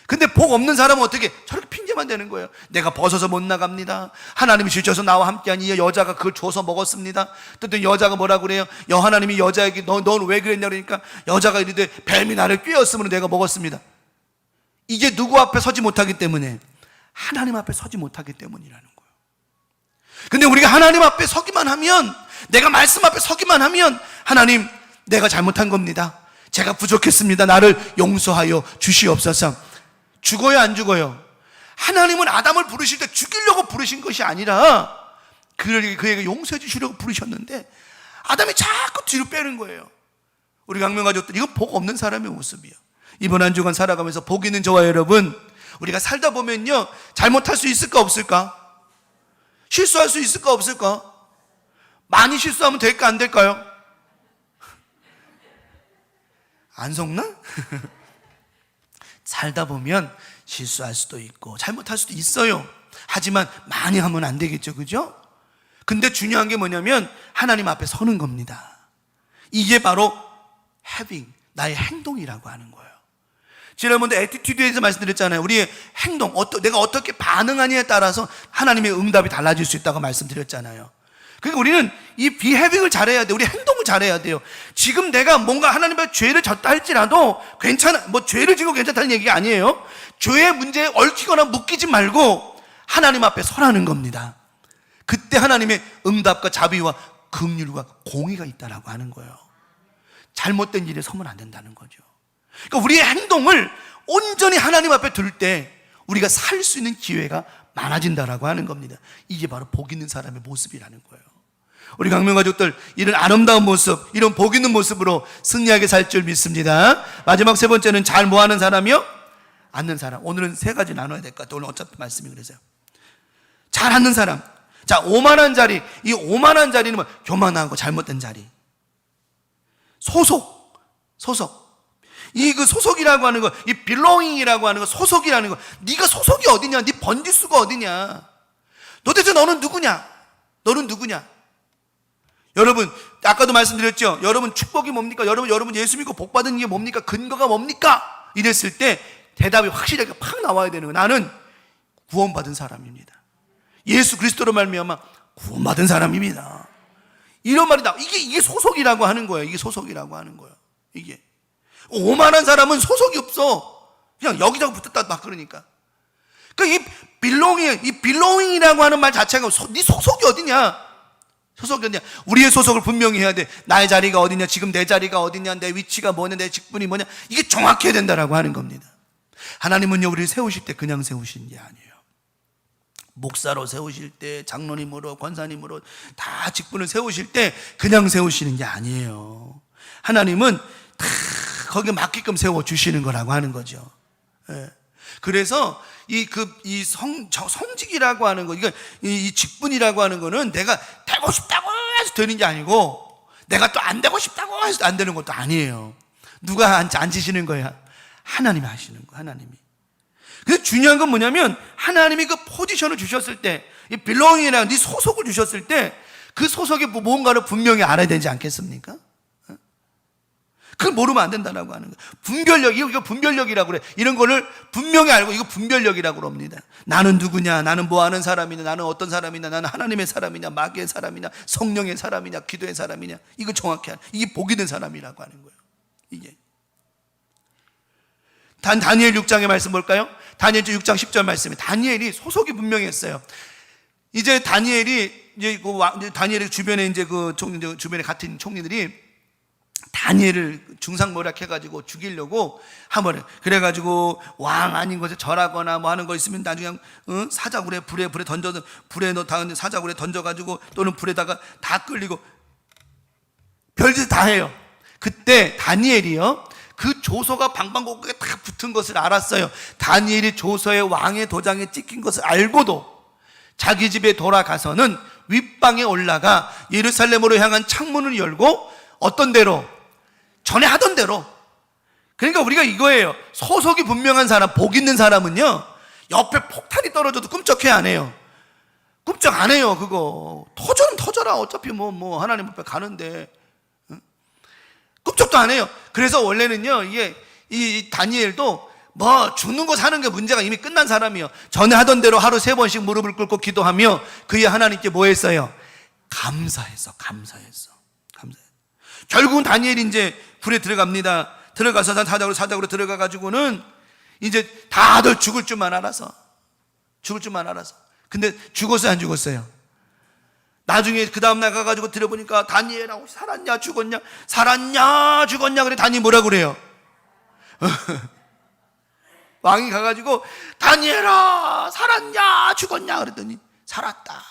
근데 복 없는 사람은 어떻게? 저렇게 핑계만 대는 거예요. 내가 벗어서 못 나갑니다. 하나님이 주셔서 나와 함께한 이 여자가 그걸 줘서 먹었습니다. 또 여자가 뭐라고 그래요? 하나님이 여자에게 넌 왜 그랬냐 그러니까 여자가 이르되 뱀이 나를 꿰었으므로 내가 먹었습니다. 이게 누구 앞에 서지 못하기 때문에? 하나님 앞에 서지 못하기 때문이라는 거예요. 근데 우리가 하나님 앞에 서기만 하면, 내가 말씀 앞에 서기만 하면, 하나님, 내가 잘못한 겁니다. 제가 부족했습니다. 나를 용서하여 주시옵소서. 죽어요, 안 죽어요? 하나님은 아담을 부르실 때 죽이려고 부르신 것이 아니라 그에게 용서해 주시려고 부르셨는데 아담이 자꾸 뒤로 빼는 거예요. 우리 강명 가족들, 이건 복 없는 사람의 모습이에요. 이번 한 주간 살아가면서 복 있는 저와 여러분, 우리가 살다 보면요, 잘못할 수 있을까 없을까? 실수할 수 있을까 없을까? 많이 실수하면 될까 안 될까요? 안 속나? 살다 보면 실수할 수도 있고 잘못할 수도 있어요. 하지만 많이 하면 안 되겠죠, 그죠? 근데 중요한 게 뭐냐면 하나님 앞에 서는 겁니다. 이게 바로 having, 나의 행동이라고 하는 거예요. 지난번에 애티튜드에서 말씀드렸잖아요. 우리의 행동, 내가 어떻게 반응하냐에 따라서 하나님의 응답이 달라질 수 있다고 말씀드렸잖아요. 그러니까 우리는 이 비해빙을 잘해야 돼요. 우리 행동을 잘해야 돼요. 지금 내가 뭔가 하나님 앞에 죄를 졌다 할지라도 괜찮아, 죄를 지고 괜찮다는 얘기가 아니에요. 죄의 문제에 얽히거나 묶이지 말고 하나님 앞에 서라는 겁니다. 그때 하나님의 응답과 자비와 긍휼과 공의가 있다라고 하는 거예요. 잘못된 일에 서면 안 된다는 거죠. 그러니까 우리의 행동을 온전히 하나님 앞에 둘 때 우리가 살 수 있는 기회가 많아진다라고 하는 겁니다. 이게 바로 복 있는 사람의 모습이라는 거예요. 우리 강명 가족들, 이런 아름다운 모습, 이런 복 있는 모습으로 승리하게 살 줄 믿습니다. 마지막 세 번째는 잘 뭐하는 사람이요? 앉는 사람. 오늘은 세 가지 나눠야 될 것 같아요. 오늘 어차피 말씀이 그래서요. 잘 앉는 사람. 자, 오만한 자리. 이 오만한 자리는 뭐? 교만하고 잘못된 자리. 소속. 이 그 소속이라고 하는 거, 이 belonging이라고 하는 거, 소속이라는 거. 네가 소속이 어디냐? 네 번지수가 어디냐? 도대체 너는 누구냐? 여러분, 아까도 말씀드렸죠? 여러분 축복이 뭡니까? 여러분 예수 믿고 복 받은 게 뭡니까? 근거가 뭡니까? 이랬을 때 대답이 확실하게 팍 나와야 되는 거예요. 나는 구원받은 사람입니다. 예수 그리스도로 말미암아 구원받은 사람입니다. 이런 말이 나와. 이게 소속이라고 하는 거예요. 이게 소속이라고 하는 거예요. 이게 오만한 사람은 소속이 없어. 그냥 여기저기 붙었다 막 그러니까. 그러니까 이 belonging이라고 하는 말 자체가 네 소속이 어디냐? 우리의 소속을 분명히 해야 돼. 나의 자리가 어디냐, 지금 내 자리가 어디냐, 내 위치가 뭐냐, 내 직분이 뭐냐, 이게 정확해야 된다라고 하는 겁니다. 하나님은요, 우리를 세우실 때 그냥 세우시는 게 아니에요. 목사로 세우실 때, 장로님으로, 권사님으로 다 직분을 세우실 때 그냥 세우시는 게 아니에요. 하나님은 다 거기에 맞게끔 세워주시는 거라고 하는 거죠. 예. 그래서 성직이라고 하는 거, 이 직분이라고 하는 거는 내가 되고 싶다고 해서 되는 게 아니고, 내가 또 안 되고 싶다고 해서 안 되는 것도 아니에요. 누가 앉히시는 거야? 하나님이 하시는 거야, 하나님이. 근데 중요한 건 뭐냐면, 하나님이 그 포지션을 주셨을 때, 이 belonging이라는 네 소속을 주셨을 때, 그 소속이 뭔가를 분명히 알아야 되지 않겠습니까? 그걸 모르면 안 된다라고 하는 거예요. 분별력, 이거 분별력이라고 그래. 이런 거를 분명히 알고 이거 분별력이라고 그럽니다. 나는 누구냐, 나는 뭐 하는 사람이냐, 나는 어떤 사람이냐, 나는 하나님의 사람이냐, 마귀의 사람이냐, 성령의 사람이냐, 기도의 사람이냐, 이거 정확히 이게 복이 된 사람이라고 하는 거예요. 이게 다니엘 6장의 말씀 볼까요? 다니엘 6장 10절 말씀에 다니엘이 소속이 분명했어요. 이제 다니엘이 다니엘의 주변에 주변에 같은 총리들이 다니엘을 중상모략해가지고 죽이려고 한번 그래가지고 왕 아닌 것에 절하거나 뭐 하는 거 있으면 나중에 사자굴에 불에 던져서 불에 사자굴에 던져가지고 또는 불에다가 다 끌리고 별짓 다 해요. 그때 다니엘이요, 그 조서가 방방곡곡에 다 붙은 것을 알았어요. 다니엘이 조서에 왕의 도장에 찍힌 것을 알고도 자기 집에 돌아가서는 윗방에 올라가 예루살렘으로 향한 창문을 열고 어떤 대로? 전에 하던 대로. 그러니까 우리가 이거예요. 소속이 분명한 사람, 복 있는 사람은요, 옆에 폭탄이 떨어져도 꿈쩍해 안 해요. 꿈쩍 안 해요. 그거 터져는 터져라. 어차피 뭐 하나님 앞에 가는데 꿈쩍도 안 해요. 그래서 원래는요, 이 다니엘도 뭐 죽는 거 사는 게 문제가 이미 끝난 사람이요, 전에 하던 대로 하루 3번씩 무릎을 꿇고 기도하며 그의 하나님께 뭐 했어요? 감사했어. 결국은 다니엘이 이제 불에 들어갑니다. 들어가서 사자굴에 들어가가지고는 이제 다들 죽을 줄만 알아서. 근데 죽었어요, 안 죽었어요? 나중에 그 다음날 가가지고 들어보니까 다니엘하고 살았냐 죽었냐 그래. 다니엘 뭐라 그래요? 왕이 가가지고 다니엘아 살았냐 죽었냐 그랬더니 살았다.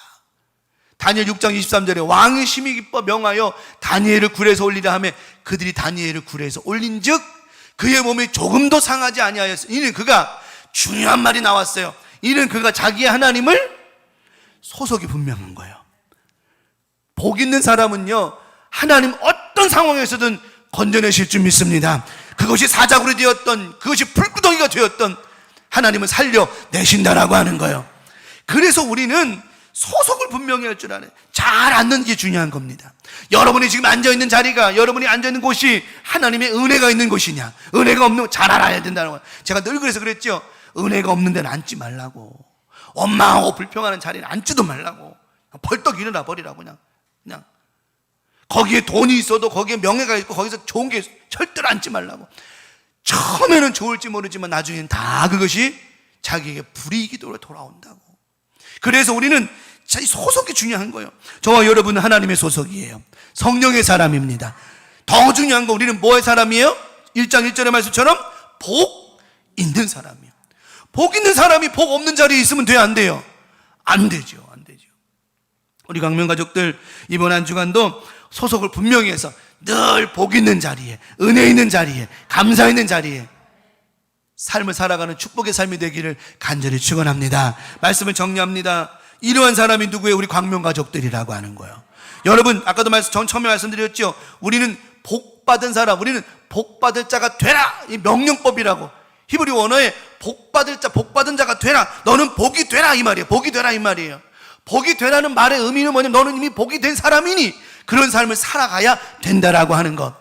다니엘 6장 23절에 왕이 심히 기뻐 명하여 다니엘을 굴에서 올리라 하며 그들이 다니엘을 굴에서 올린즉 그의 몸이 조금도 상하지 아니하였어. 이는 그가 중요한 말이 나왔어요. 이는 그가 자기의 하나님을 소속이 분명한 거예요. 복 있는 사람은요, 하나님 어떤 상황에서든 건져내실 줄 믿습니다. 그것이 사자굴이 되었던, 그것이 불구덩이가 되었던 하나님은 살려내신다라고 하는 거예요. 그래서 우리는 소속을 분명히 할 줄 알아요. 잘 앉는 게 중요한 겁니다. 여러분이 지금 앉아있는 자리가, 여러분이 앉아있는 곳이 하나님의 은혜가 있는 곳이냐, 은혜가 없는 곳 잘 알아야 된다는 거예요. 제가 늘 그래서 그랬죠. 은혜가 없는 데는 앉지 말라고. 원망하고 불평하는 자리는 앉지도 말라고. 벌떡 일어나 버리라고. 그냥 거기에 돈이 있어도, 거기에 명예가 있고, 거기서 좋은 게 절대로 앉지 말라고. 처음에는 좋을지 모르지만 나중에는 다 그것이 자기에게 불이익이 돌아온다고. 그래서 우리는 소속이 중요한 거예요. 저와 여러분은 하나님의 소속이에요. 성령의 사람입니다. 더 중요한 건 우리는 뭐의 사람이에요? 1장 1절의 말씀처럼 복 있는 사람이에요. 복 있는 사람이 복 없는 자리에 있으면 돼요, 안 돼요? 안 되죠. 우리 강명 가족들 이번 한 주간도 소속을 분명히 해서 늘 복 있는 자리에, 은혜 있는 자리에, 감사 있는 자리에 삶을 살아가는 축복의 삶이 되기를 간절히 축원합니다. 말씀을 정리합니다. 이러한 사람이 누구예요? 우리 광명 가족들이라고 하는 거예요. 여러분, 아까도 처음에 말씀드렸죠. 우리는 복 받은 사람, 우리는 복 받을 자가 되라, 이 명령법이라고. 히브리 원어에 복 받을 자, 복 받은 자가 되라, 너는 복이 되라 이 말이에요. 복이 되라 이 말이에요. 복이 되라는 말의 의미는 뭐냐면 너는 이미 복이 된 사람이니 그런 삶을 살아가야 된다라고 하는 것.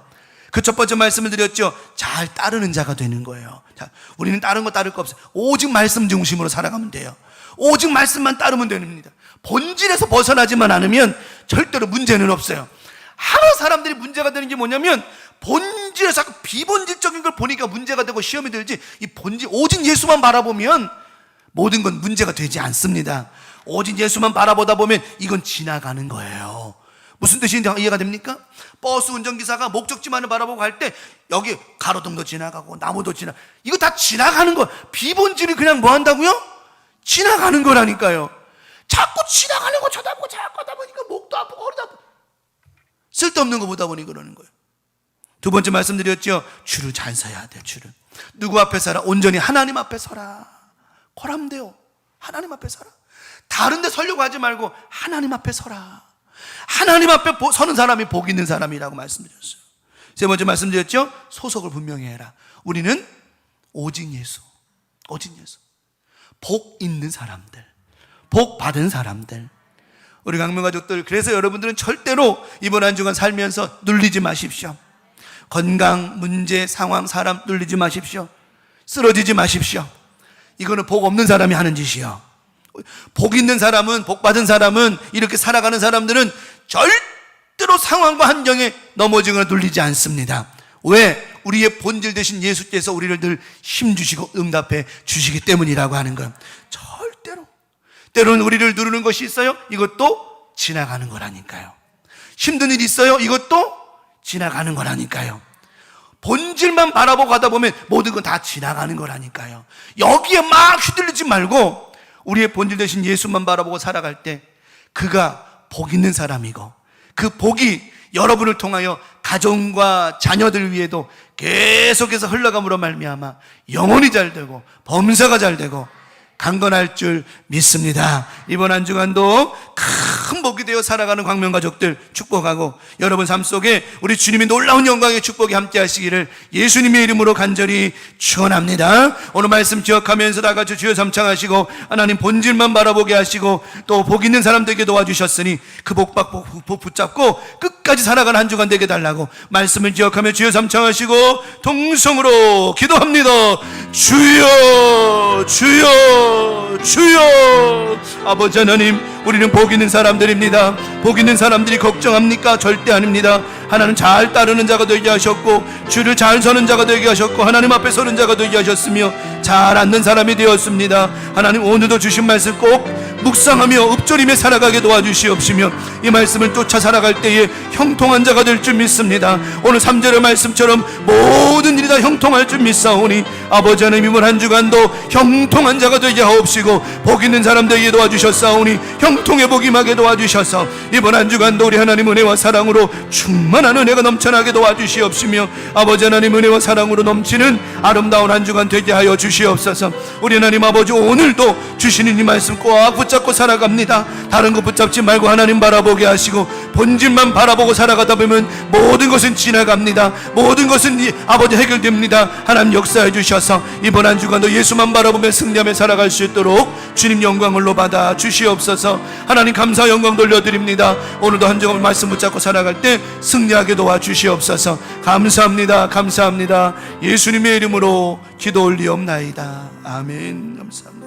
그 첫 번째 말씀을 드렸죠. 잘 따르는 자가 되는 거예요. 자, 우리는 다른 거 따를 거 없어요. 오직 말씀 중심으로 살아가면 돼요. 오직 말씀만 따르면 됩니다. 본질에서 벗어나지만 않으면 절대로 문제는 없어요. 하루 사람들이 문제가 되는 게 뭐냐면 본질에서 비본질적인 걸 보니까 문제가 되고 시험이 들지, 이 본질, 오직 예수만 바라보면 모든 건 문제가 되지 않습니다. 오직 예수만 바라보다 보면 이건 지나가는 거예요. 무슨 뜻인지 이해가 됩니까? 버스 운전기사가 목적지만을 바라보고 갈 때 여기 가로등도 지나가고 나무도 이거 다 지나가는 거. 비본질이 그냥 뭐 한다고요? 지나가는 거라니까요. 자꾸 지나가는 거 쳐다보고 자꾸 하다 보니까 목도 아프고 허리도 아프고 쓸데없는 거 보다 보니 그러는 거예요. 두 번째 말씀드렸죠. 줄을 잘 서야 돼. 줄을. 누구 앞에 서라? 온전히 하나님 앞에 서라. 거람돼요. 하나님 앞에 서라. 다른 데 서려고 하지 말고 하나님 앞에 서라. 하나님 앞에 서는 사람이 복 있는 사람이라고 말씀드렸어요. 세 번째 말씀드렸죠. 소속을 분명히 해라. 우리는 오직 예수, 오직 예수. 복 있는 사람들, 복 받은 사람들. 우리 강명 가족들, 그래서 여러분들은 절대로 이번 한 주간 살면서 눌리지 마십시오. 건강, 문제, 상황, 사람 눌리지 마십시오. 쓰러지지 마십시오. 이거는 복 없는 사람이 하는 짓이요. 복 있는 사람은, 복 받은 사람은, 이렇게 살아가는 사람들은 절대로 상황과 환경에 넘어지거나 눌리지 않습니다. 왜? 우리의 본질 되신 예수께서 우리를 늘 힘주시고 응답해 주시기 때문이라고 하는 건 절대로. 때로는 우리를 누르는 것이 있어요. 이것도 지나가는 거라니까요. 힘든 일이 있어요. 이것도 지나가는 거라니까요. 본질만 바라보고 가다 보면 모든 건 다 지나가는 거라니까요. 여기에 막 휘둘리지 말고 우리의 본질 되신 예수만 바라보고 살아갈 때 그가 복 있는 사람이고 그 복이 여러분을 통하여 가정과 자녀들 위에도 계속해서 흘러감으로 말미암아 영혼이 잘 되고 범사가 잘 되고 강건할 줄 믿습니다. 이번 한 주간도 큰 복이 되어 살아가는 광명 가족들 축복하고 여러분 삶 속에 우리 주님의 놀라운 영광의 축복이 함께 하시기를 예수님의 이름으로 간절히 축원합니다. 오늘 말씀 기억하면서 다 같이 주여 삼창하시고 하나님 본질만 바라보게 하시고 또 복 있는 사람들에게 도와주셨으니 그 복 붙잡고 끝까지 끝까지 살아가는 한 주간 되게 달라고 말씀을 기억하며 주여 삼창하시고 동성으로 기도합니다. 주여 주여 주여. 아버지 하나님, 우리는 복 있는 사람들입니다. 복 있는 사람들이 걱정합니까? 절대 아닙니다. 하나님 잘 따르는 자가 되게 하셨고 주를 잘 서는 자가 되게 하셨고 하나님 앞에 서는 자가 되게 하셨으며 잘 앉는 사람이 되었습니다. 하나님 오늘도 주신 말씀 꼭 묵상하며 읊조리며 살아가게 도와주시옵시며 이 말씀을 쫓아 살아갈 때에 형통한 자가 될 줄 믿습니다. 오늘 3절의 말씀처럼 모든 일이 다 형통할 줄 믿사오니 아버지 하나님 이번 한 주간도 형통한 자가 되게 하옵시고 복 있는 사람 되게 도와주셨사오니 형통의 복 임하게 도와주셔서 이번 한 주간도 우리 하나님 은혜와 사랑으로 충만한 은혜가 넘쳐나게 도와주시옵시며 아버지 하나님 은혜와 사랑으로 넘치는 아름다운 한 주간 되게 하여 주시옵소서. 우리 하나님 아버지 오늘도 주시는 이 말씀 꽉 붙잡고 살아갑니다. 다른 거 붙잡지 말고 하나님 바라보게 하시고 본질만 바라보고 살아가다 보면 모든 것은 지나갑니다. 모든 것은 아버지 해결됩니다. 하나님 역사해 주셔서 이번 한 주간도 예수만 바라보며 승리하며 살아갈 수 있도록 주님 영광을 받아 주시옵소서. 하나님 감사 영광 돌려드립니다. 오늘도 한 주간 말씀 붙잡고 살아갈 때 승리하게 도와주시옵소서. 감사합니다. 감사합니다. 예수님의 이름으로 기도 올리옵나이다. 아멘. 감사합니다.